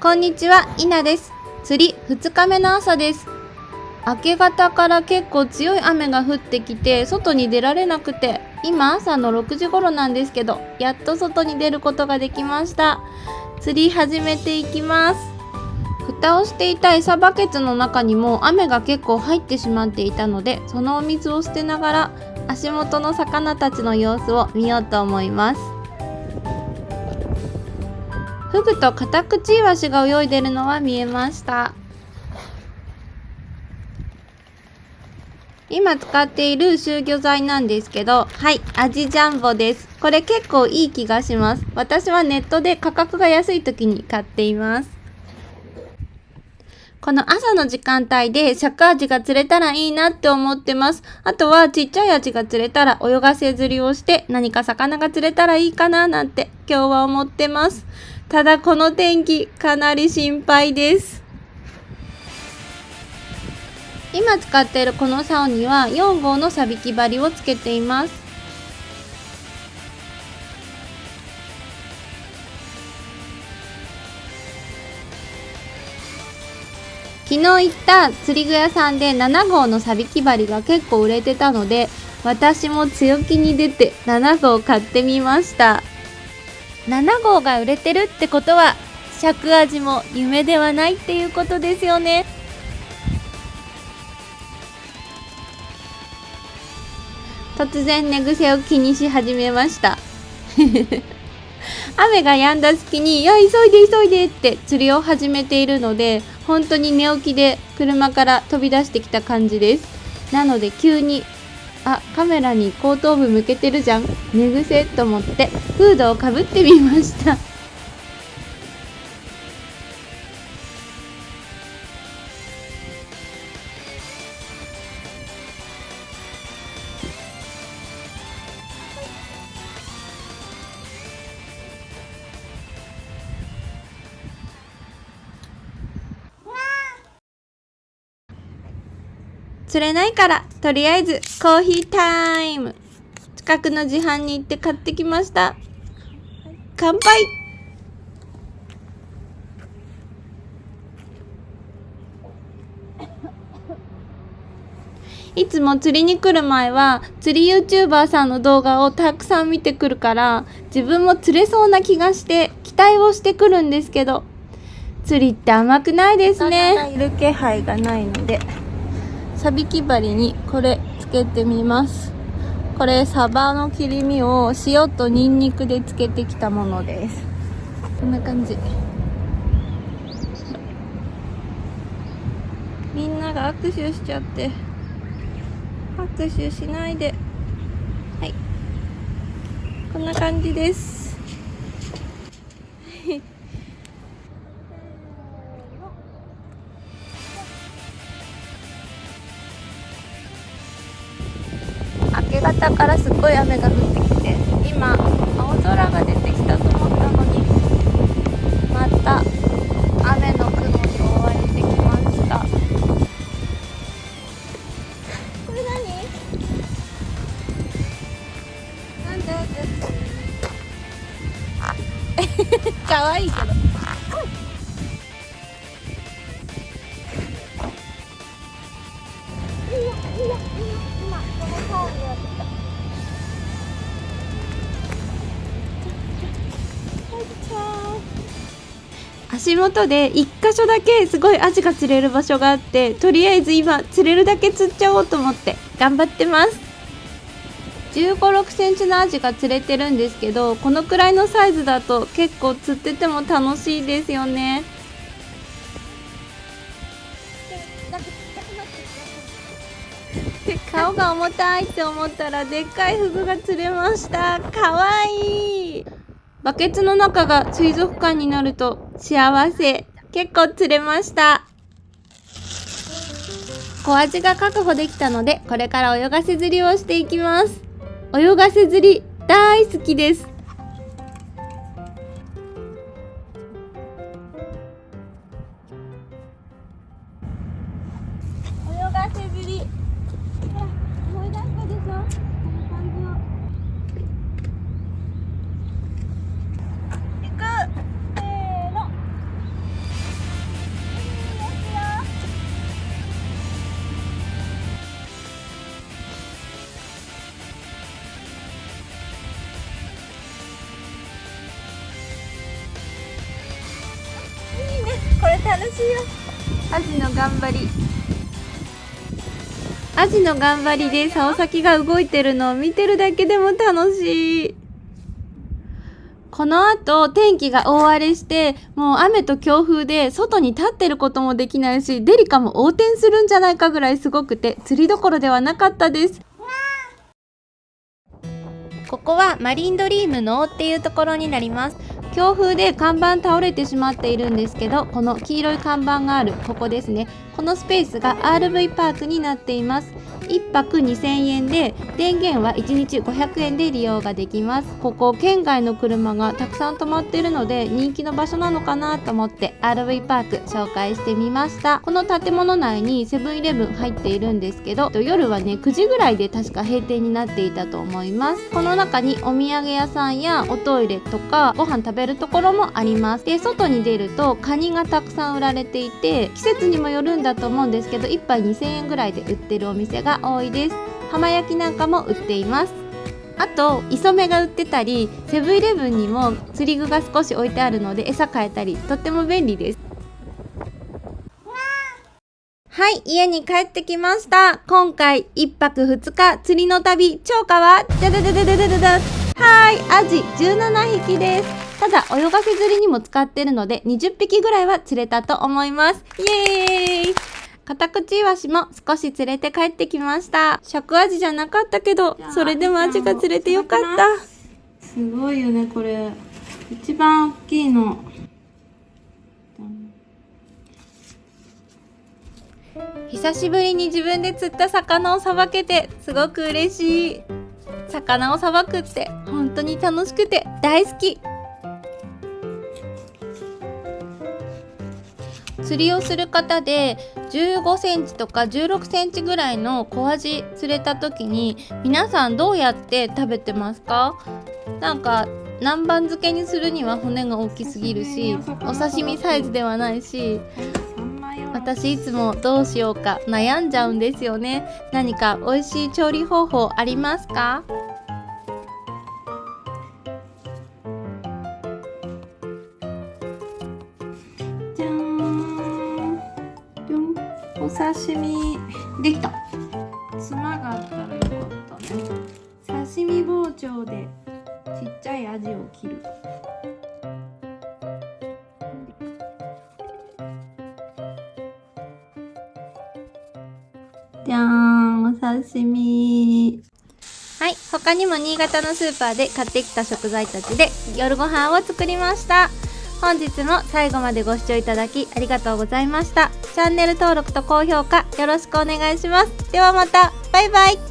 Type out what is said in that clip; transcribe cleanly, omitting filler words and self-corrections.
こんにちは、いなです。釣り2日目の朝です。明け方から結構強い雨が降ってきて外に出られなくて、今朝の6時頃なんですけど、やっと外に出ることができました。釣り始めていきます。蓋をしていた餌バケツの中にも雨が結構入ってしまっていたので、そのお水を捨てながら足元の魚たちの様子を見ようと思います。フグとカタクチイワシが泳いでるのは見えました。今使っている集魚材なんですけど、はい、アジジャンボです。これ結構いい気がします。私はネットで価格が安い時に買っています。この朝の時間帯で尺アジが釣れたらいいなって思ってます。あとはちっちゃいアジが釣れたら泳がせ釣りをして何か魚が釣れたらいいかななんて今日は思ってます。ただこの天気かなり心配です。今使っているこの竿には4号のサビキ針をつけています。昨日行った釣り具屋さんで7号のサビキ針が結構売れてたので、私も強気に出て7号買ってみました。7号が売れてるってことは尺アジも夢ではないっていうことですよね。突然寝癖を気にし始めました雨が止んだ隙に急いで急いでって釣りを始めているので、本当に寝起きで車から飛び出してきた感じです。なので急にカメラに後頭部向けてるじゃん、寝癖と思ってフードをかぶってみました釣れないからとりあえずコーヒータイム。近くの自販に行って買ってきました。乾杯。いつも釣りに来る前は釣り YouTuber さんの動画をたくさん見てくるから、自分も釣れそうな気がして期待をしてくるんですけど、釣りって甘くないですね。いる気配がないのでサビキ針にこれつけてみます。これサバの切り身を塩とニンニクでつけてきたものです。こんな感じ。みんなが握手しちゃって、握手しないで。はい、こんな感じです明け方からすっごい雨が降ってきて、今青空が出てきたと思ったのにまた雨の雲に覆われてきました。これ何？なんでかわいいけど。足元で一箇所だけすごいアジが釣れる場所があって、とりあえず今釣れるだけ釣っちゃおうと思って頑張ってます。15、6センチのアジが釣れてるんですけど、このくらいのサイズだと結構釣ってても楽しいですよね。顔が重たいって思ったらでっかいフグが釣れました。かわいい。バケツの中が水族館になると幸せ。結構釣れました。小アジが確保できたので、これから泳がせ釣りをしていきます。泳がせ釣り大好きです。泳がせ釣り、思い出したでしょ、この感じを。行く、せーの。楽しいよ。アジの頑張り。アジの頑張りで竿先が動いてるのを見てるだけでも楽しい。この後天気が大荒れして、もう雨と強風で外に立ってることもできないし、デリカも横転するんじゃないかぐらいすごくて、釣りどころではなかったです。ここはマリンドリームのっていうところになります。強風で看板倒れてしまっているんですけど、この黄色い看板があるここですね。このスペースが RV パークになっています。1泊2000円で、電源は1日500円で利用ができます。ここ県外の車がたくさん止まっているので人気の場所なのかなと思って RV パーク紹介してみました。この建物内にセブンイレブン入っているんですけど、夜はね9時ぐらいで確か閉店になっていたと思います。この中にお土産屋さんやおトイレとかご飯食べるところもあります。で、外に出るとカニがたくさん売られていて、季節にもよるんだと思うんですけど1杯2000円ぐらいで売ってるお店が多いです。浜焼きなんかも売っています。あと磯目が売ってたり、セブンイレブンにも釣り具が少し置いてあるので餌買えたり、とっても便利です。はい、家に帰ってきました。今回1泊2日釣りの旅、釣果はじゃだだだだだだだ、はい、アジ17匹です。ただ泳がせ釣りにも使ってるので20匹ぐらいは釣れたと思います。イエーイ。カタクチイワシも少し釣れて帰ってきました。尺アジじゃなかったけど、それでもアジが釣れてよかった。すごいよね、これ。一番大きいの。久しぶりに自分で釣った魚をさばけてすごく嬉しい。魚をさばくって本当に楽しくて大好き。釣りをする方で15センチとか16センチぐらいの小アジ釣れた時に、皆さんどうやって食べてますか？なんか南蛮漬けにするには骨が大きすぎるし、お刺身サイズではないし、私いつもどうしようか悩んじゃうんですよね。何か美味しい調理方法ありますか？じゃーん、お刺身できた。妻があったらよかったね。刺身包丁でちっちゃいアジを切る。じゃーん、お刺身。はい、他にも新潟のスーパーで買ってきた食材たちで夜ご飯を作りました。本日も最後までご視聴いただきありがとうございました。チャンネル登録と高評価よろしくお願いします。ではまた、バイバイ。